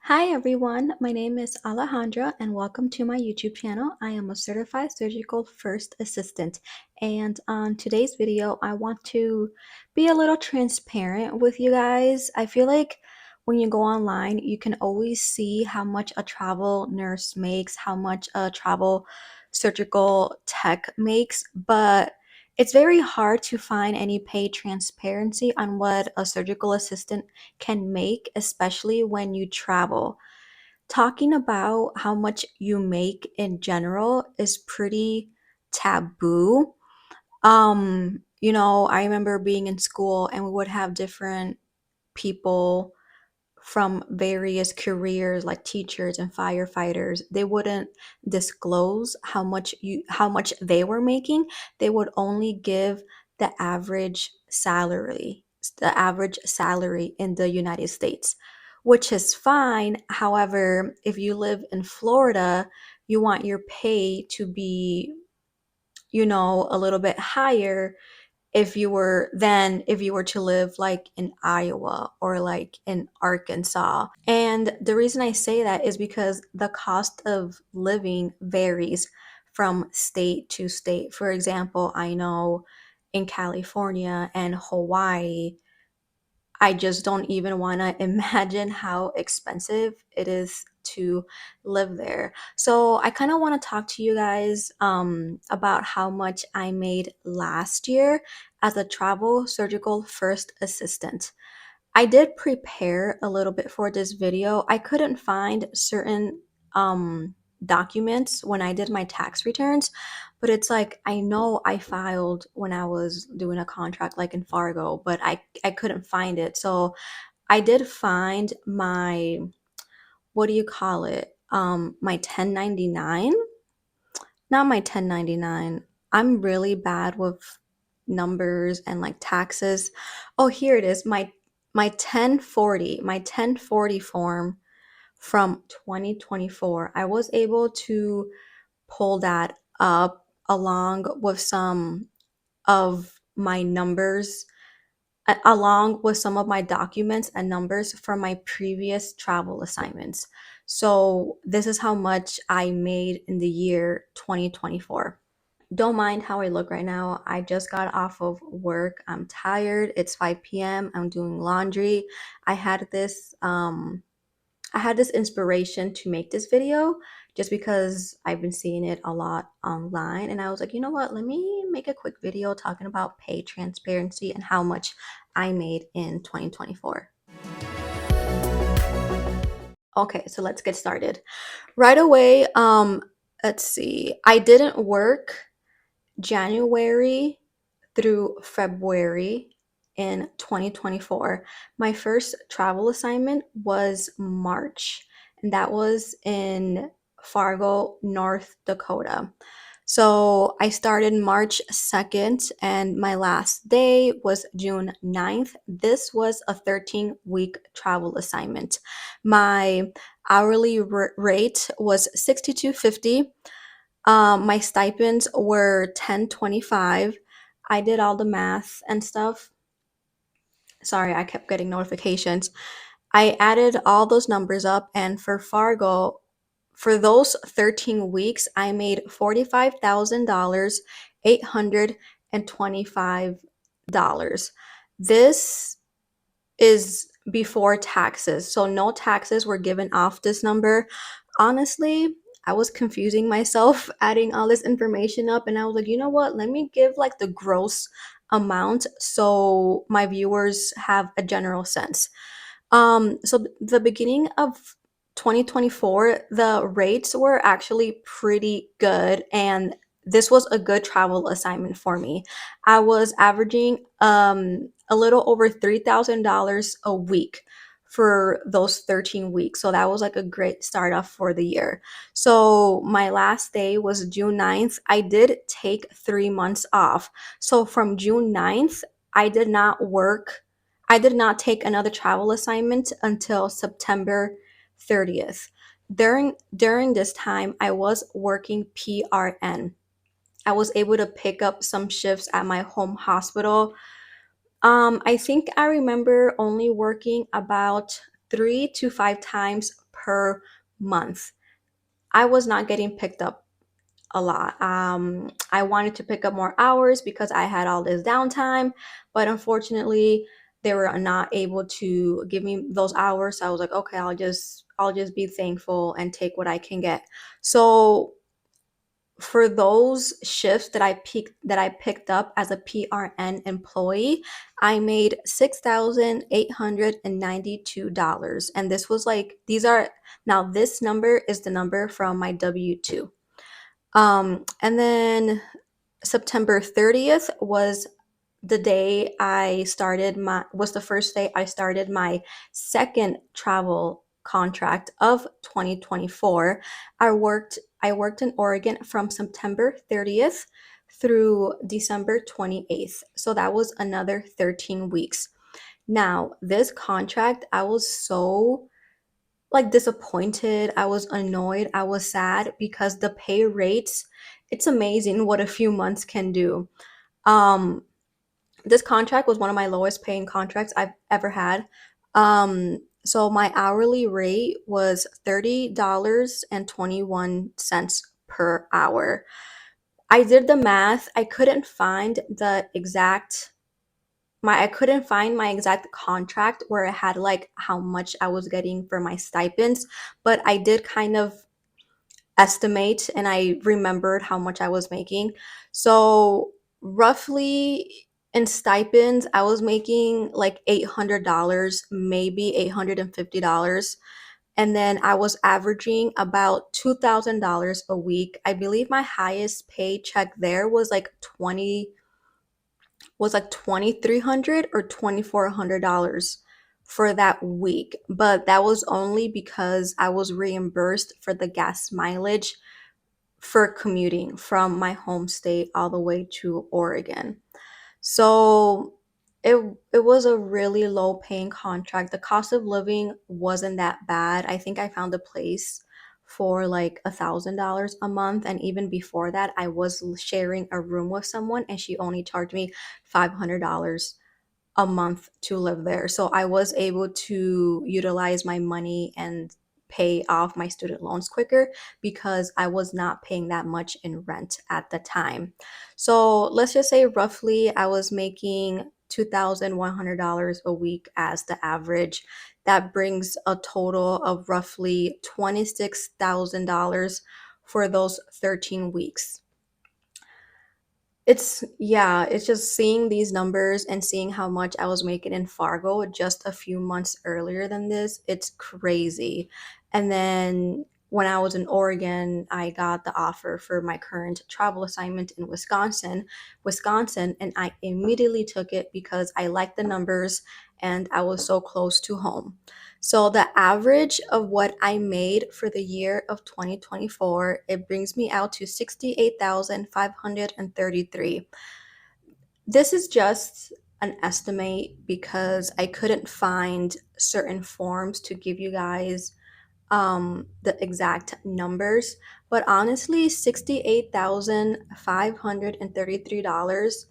Hi everyone, my name is Alejandra and welcome to my YouTube channel. I am a certified surgical first assistant, and on today's video I want to be a little transparent with you guys. I feel like when you go online you can always see how much a travel nurse makes, how much a travel surgical tech makes, but it's very hard to find any paid transparency on what a surgical assistant can make, especially when you travel. Talking about how much you make in general is pretty taboo. I remember being in school and we would have different people from various careers like teachers and firefighters. They wouldn't disclose how much they were making. They would only give the average salary in the United States, which is fine. However, if you live in Florida, you want your pay to be, a little bit higher if you were to live like in Iowa or like in Arkansas. And the reason I say that is because the cost of living varies from state to state. For example, I know in California and Hawaii, I just don't even want to imagine how expensive it is to live there. So I kind of want to talk to you guys about how much I made last year as a travel surgical first assistant. I did prepare a little bit for this video. I couldn't find certain documents when I did my tax returns, but it's like I know I filed when I was doing a contract like in Fargo, but I couldn't find it. So I did find my, what do you call it? My 1099, not my 1099. I'm really bad with numbers and like taxes. Oh, here it is. My 1040 form from 2024. I was able to pull that up along with some of my numbers, along with some of my documents and numbers from my previous travel assignments. So this is how much I made in the year 2024. Don't mind how I look right now. I just got off of work. I'm tired. It's 5 p.m. I'm doing laundry. I had this inspiration to make this video just because I've been seeing it a lot online, and I was like, you know what? Let me make a quick video talking about pay transparency and how much I made in 2024. Okay, so let's get started. Right away, let's see. I didn't work January through February in 2024. My first travel assignment was March, and that was in Fargo, North Dakota. So I started March 2nd, and my last day was June 9th. This was a 13-week travel assignment. My hourly rate was 62.50. My stipends were 10.25. I did all the math and stuff. Sorry, I kept getting notifications. I added all those numbers up, and for Fargo, for those 13 weeks, I made $45,000, $825. This is before taxes. So no taxes were given off this number. Honestly, I was confusing myself adding all this information up, and I was like, you know what? Let me give like the gross amount so my viewers have a general sense. So the beginning of 2024, the rates were actually pretty good, and this was a good travel assignment for me. I was averaging a little over $3,000 a week for those 13 weeks. So that was like a great start off for the year. So my last day was June 9th. I did take 3 months off. So from June 9th, I did not work. I did not take another travel assignment until September 30th. During this time, I was working PRN. I was able to pick up some shifts at my home hospital. I think I remember only working about 3 to 5 times per month. I was not getting picked up a lot. I wanted to pick up more hours because I had all this downtime, but unfortunately, they were not able to give me those hours. So I was like, okay, I'll just be thankful and take what I can get. So for those shifts that I picked up as a PRN employee, I made $6,892. And this was like these are now this number is the number from my W-2. And then September 30th was the first day I started my second travel contract of 2024. I worked in Oregon from September 30th through December 28th. So that was another 13 weeks. Now, this contract, I was so like disappointed, I was annoyed, I was sad because the pay rates, it's amazing what a few months can do. Um this contract was one of my lowest paying contracts I've ever had. So my hourly rate was $30.21 per hour. I did the math. I couldn't find my exact contract where it had like how much I was getting for my stipends, but I did kind of estimate and I remembered how much I was making. So, roughly in stipends, I was making like $800, maybe $850. And then I was averaging about $2,000 a week. I believe my highest paycheck there was like 2,300 or $2,400 for that week. But that was only because I was reimbursed for the gas mileage for commuting from my home state all the way to Oregon. So it it was a really low paying contract. The cost of living wasn't that bad. I think I found a place for like $1,000 a month, and even before that, I was sharing a room with someone, and she only charged me $500 a month to live there. So I was able to utilize my money and pay off my student loans quicker because I was not paying that much in rent at the time. So let's just say roughly I was making $2,100 a week as the average. That brings a total of roughly $26,000 for those 13 weeks. It's just seeing these numbers and seeing how much I was making in Fargo just a few months earlier than this. It's crazy. And then when I was in Oregon, I got the offer for my current travel assignment in Wisconsin, and I immediately took it because I liked the numbers and I was so close to home. So the average of what I made for the year of 2024, it brings me out to 68,533. This is just an estimate because I couldn't find certain forms to give you guys the exact numbers, but honestly, $68,533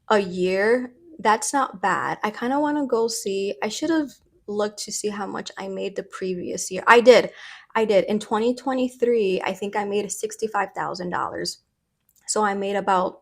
a year, that's not bad. I kind of want to go see. I should have looked to see how much I made the previous year. I did. I did. In 2023, I think I made $65,000. So I made about,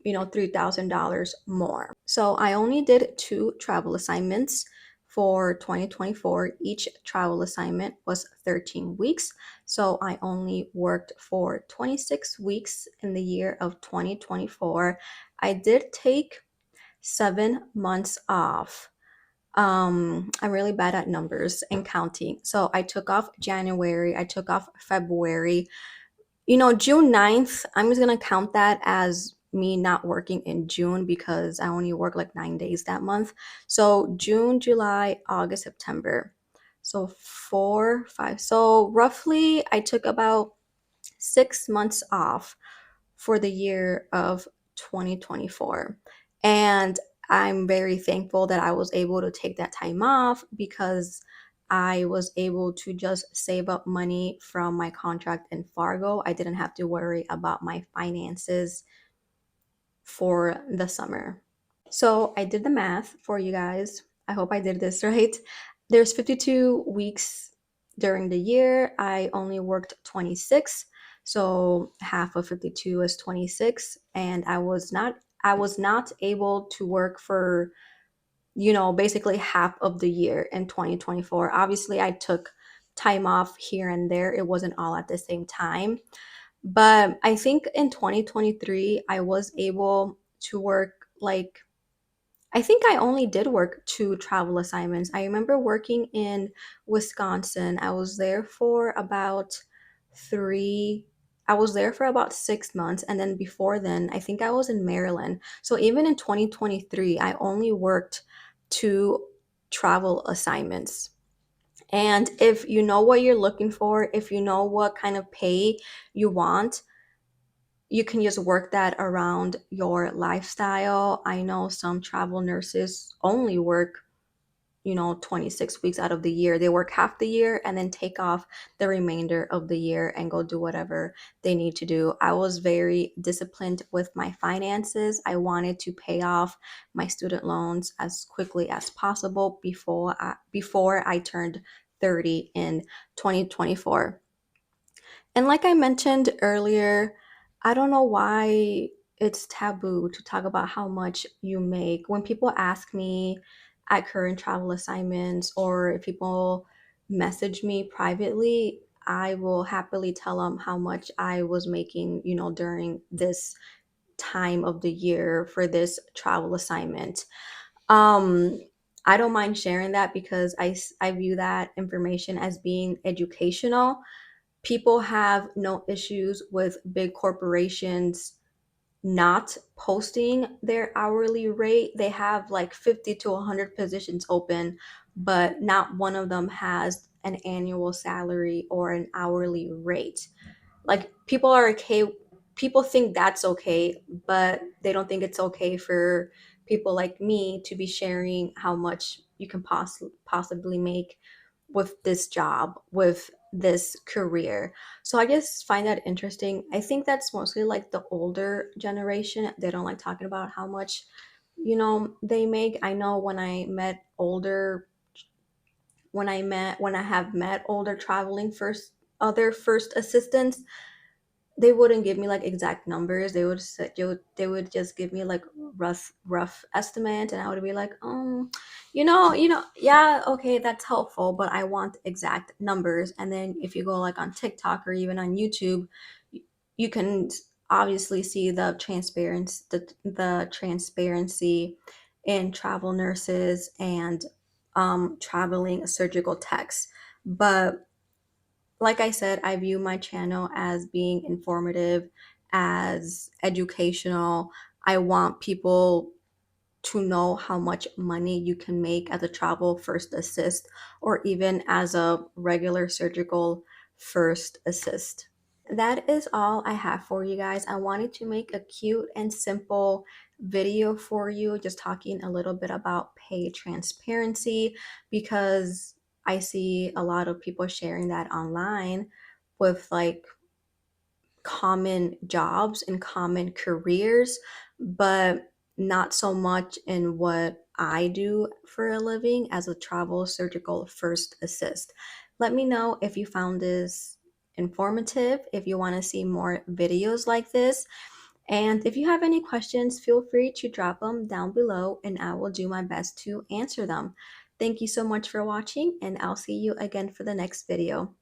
$3,000 more. So I only did two travel assignments for 2024. Each travel assignment was 13 weeks. So I only worked for 26 weeks in the year of 2024. I did take 7 months off. I'm really bad at numbers and counting. So I took off January, I took off February. June 9th, I'm just gonna count that as me not working in June because I only work like 9 days that month. So June, July, August, September. So 4, 5. So roughly I took about 6 months off for the year of 2024. And I'm very thankful that I was able to take that time off because I was able to just save up money from my contract in Fargo. I didn't have to worry about my finances for the summer. So I did the math for you guys. I hope I did this right. There's 52 weeks during the year, I only worked 26. So half of 52 is 26. And I was not able to work for, basically half of the year in 2024. Obviously, I took time off here and there. It wasn't all at the same time. But I think in 2023, I was able to work like, I think I only did work two travel assignments. I remember working in Wisconsin. Three, I was there for about 6 months. And then before then, I think I was in Maryland. So even in 2023, I only worked two travel assignments. And if you know what you're looking for, if you know what kind of pay you want, you can just work that around your lifestyle. I know some travel nurses only work, 26 weeks out of the year. They work half the year and then take off the remainder of the year and go do whatever they need to do. I was very disciplined with my finances. I wanted to pay off my student loans as quickly as possible before I turned 30 in 2024. And like I mentioned earlier, I don't know why it's taboo to talk about how much you make. When people ask me at current travel assignments, or if people message me privately, I will happily tell them how much I was making, during this time of the year for this travel assignment. Um, I don't mind sharing that because I view that information as being educational. People have no issues with big corporations not posting their hourly rate. They have like 50 to 100 positions open, but not one of them has an annual salary or an hourly rate. Like, people think that's okay, but they don't think it's okay for people like me to be sharing how much you can possibly make with this job, with this career. So I just find that interesting. I think that's mostly like the older generation. They don't like talking about how much, they make. I know when I have met older traveling other first assistants, they wouldn't give me like exact numbers. They would just give me like rough estimate, and I would be like, yeah, okay, that's helpful, but I want exact numbers. And then if you go like on TikTok or even on YouTube, you can obviously see the transparency in travel nurses and traveling surgical techs. But like I said, I view my channel as being informative, as educational. I want people to know how much money you can make as a travel first assist, or even as a regular surgical first assist. That is all I have for you guys. I wanted to make a cute and simple video for you, just talking a little bit about pay transparency, because I see a lot of people sharing that online with like common jobs and common careers, but not so much in what I do for a living as a travel surgical first assist. Let me know if you found this informative, if you want to see more videos like this. And if you have any questions, feel free to drop them down below and I will do my best to answer them. Thank you so much for watching, and I'll see you again for the next video.